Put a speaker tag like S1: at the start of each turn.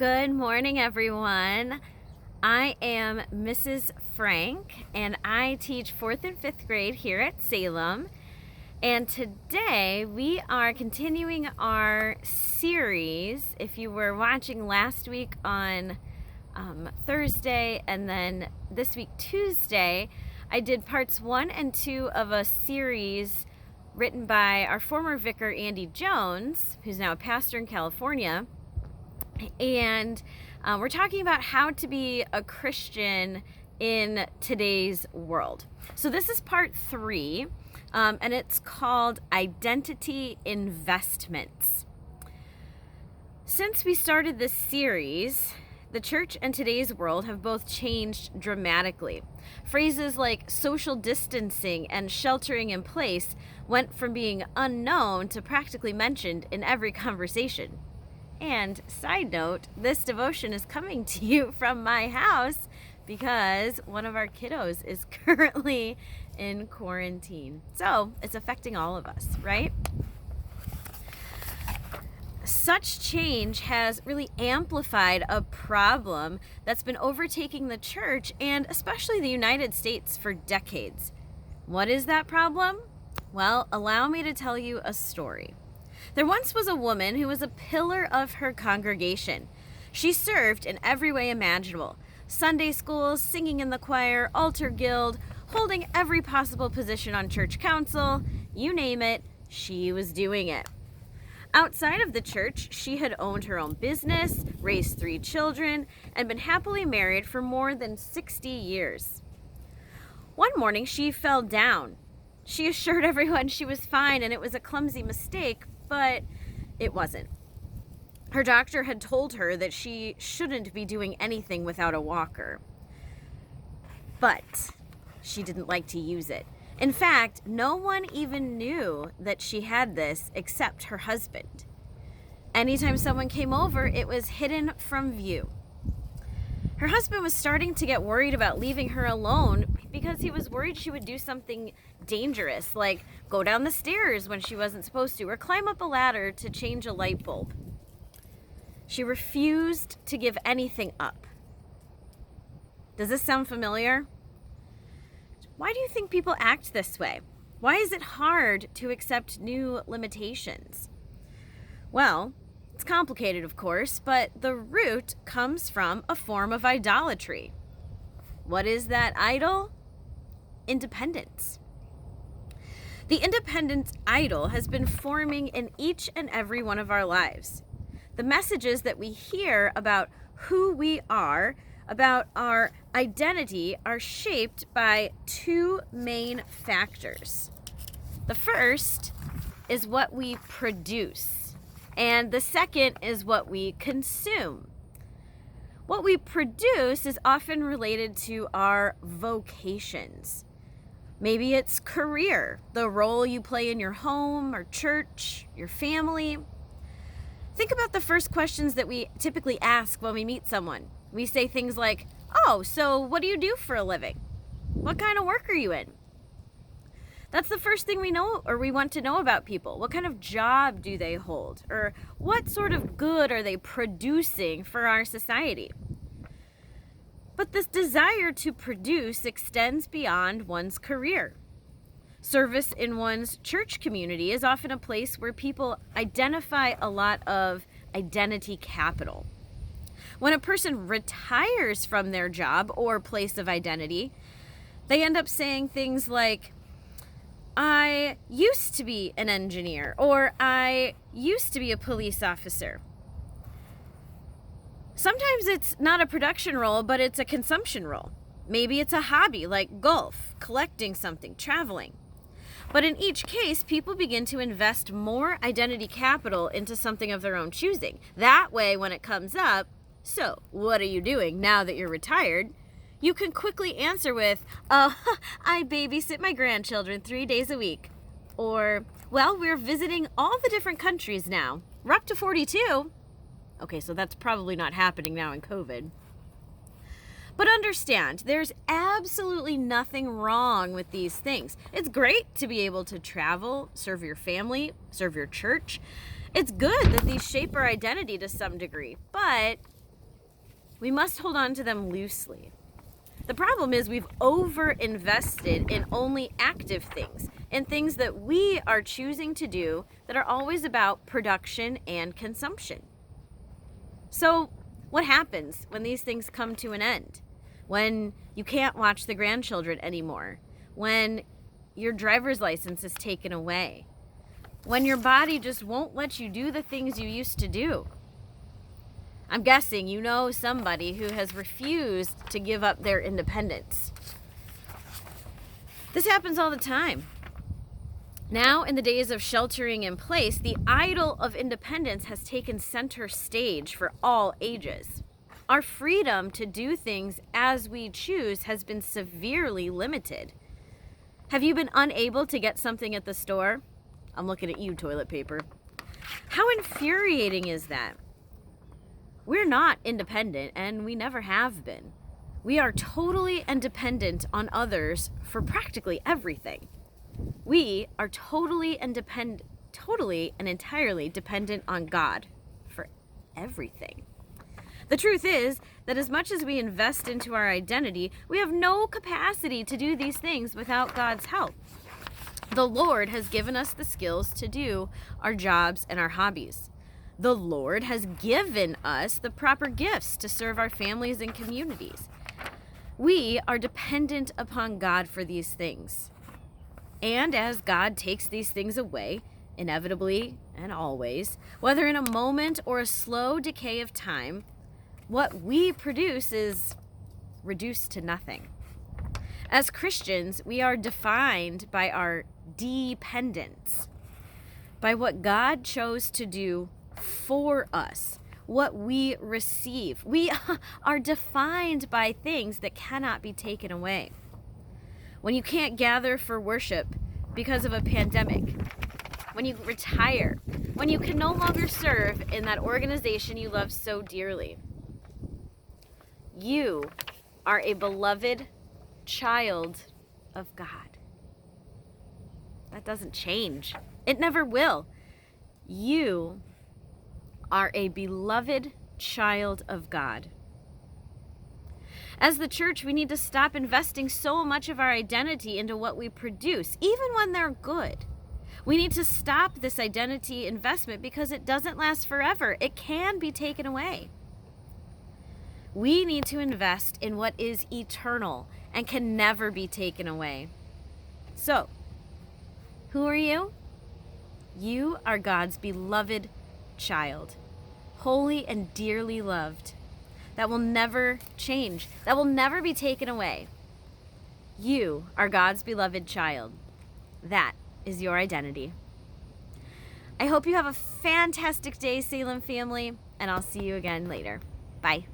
S1: Good morning, everyone. I am Mrs. Frank, and I teach 4th and 5th grade here at Salem. And today we are continuing our series. If you were watching last week on Thursday and then this week Tuesday, I did parts 1 and 2 of a series written by our former vicar, Andy Jones, who's now a pastor in California. And we're talking about how to be a Christian in today's world. So this is part 3, and it's called Identity Investments. Since we started this series, the church and today's world have both changed dramatically. Phrases like social distancing and sheltering in place went from being unknown to practically mentioned in every conversation. And side note, this devotion is coming to you from my house because one of our kiddos is currently in quarantine. So it's affecting all of us, right? Such change has really amplified a problem that's been overtaking the church and especially the United States for decades. What is that problem? Well, allow me to tell you a story. There once was a woman who was a pillar of her congregation. She served in every way imaginable: Sunday schools, singing in the choir, altar guild, holding every possible position on church council. You name it, she was doing it. Outside of the church, she had owned her own business, raised 3 children, and been happily married for more than 60 years. One morning, she fell down. She assured everyone she was fine and it was a clumsy mistake, but it wasn't. Her doctor had told her that she shouldn't be doing anything without a walker. But she didn't like to use it. In fact, no one even knew that she had this except her husband. Anytime someone came over, it was hidden from view. Her husband was starting to get worried about leaving her alone because he was worried she would do something dangerous, like go down the stairs when she wasn't supposed to, or climb up a ladder to change a light bulb. She refused to give anything up. Does this sound familiar? Why do you think people act this way? Why is it hard to accept new limitations? Well, it's complicated, of course, but the root comes from a form of idolatry. What is that idol? Independence. The independence idol has been forming in each and every one of our lives. The messages that we hear about who we are, about our identity, are shaped by 2 main factors. The first is what we produce, and the second is what we consume. What we produce is often related to our vocations. Maybe it's career, the role you play in your home or church, your family. Think about the first questions that we typically ask when we meet someone. We say things like, "Oh, so what do you do for a living? What kind of work are you in?" That's the first thing we know or we want to know about people. What kind of job do they hold? Or what sort of good are they producing for our society? But this desire to produce extends beyond one's career. Service in one's church community is often a place where people identify a lot of identity capital. When a person retires from their job or place of identity, they end up saying things like, "I used to be an engineer," or "I used to be a police officer." Sometimes it's not a production role, but it's a consumption role. Maybe it's a hobby like golf, collecting something, traveling. But in each case, people begin to invest more identity capital into something of their own choosing. That way, when it comes up, "So, what are you doing now that you're retired?" you can quickly answer with, "Oh, I babysit my grandchildren 3 days a week." Or, "Well, we're visiting all the different countries now. We're up to 42. Okay, so that's probably not happening now in COVID. But understand, there's absolutely nothing wrong with these things. It's great to be able to travel, serve your family, serve your church. It's good that these shape our identity to some degree, but We must hold on to them loosely. The problem is we've over-invested in only active things, in things that we are choosing to do that are always about production and consumption. So what happens when these things come to an end? When you can't watch the grandchildren anymore? When your driver's license is taken away? When your body just won't let you do the things you used to do? I'm guessing you know somebody who has refused to give up their independence. This happens all the time. Now, in the days of sheltering in place, the idol of independence has taken center stage for all ages. Our freedom to do things as we choose has been severely limited. Have you been unable to get something at the store? I'm looking at you, toilet paper. How infuriating is that? We're not independent, and we never have been. We are totally dependent on others for practically everything. We are totally and entirely dependent on God for everything. The truth is that as much as we invest into our identity, we have no capacity to do these things without God's help. The Lord has given us the skills to do our jobs and our hobbies. The Lord has given us the proper gifts to serve our families and communities. We are dependent upon God for these things. And as God takes these things away, inevitably and always, whether in a moment or a slow decay of time, what we produce is reduced to nothing. As Christians, we are defined by our dependence, by what God chose to do for us, what we receive. We are defined by things that cannot be taken away. When you can't gather for worship because of a pandemic, when you retire, when you can no longer serve in that organization you love so dearly, you are a beloved child of God. That doesn't change. It never will. You are a beloved child of God. As the church, we need to stop investing so much of our identity into what we produce, even when they're good. We need to stop this identity investment because it doesn't last forever. It can be taken away. We need to invest in what is eternal and can never be taken away. So, who are you? You are God's beloved child, holy and dearly loved, that will never change, that will never be taken away. You are God's beloved child. That is your identity. I hope you have a fantastic day, Salem family, and I'll see you again later. Bye.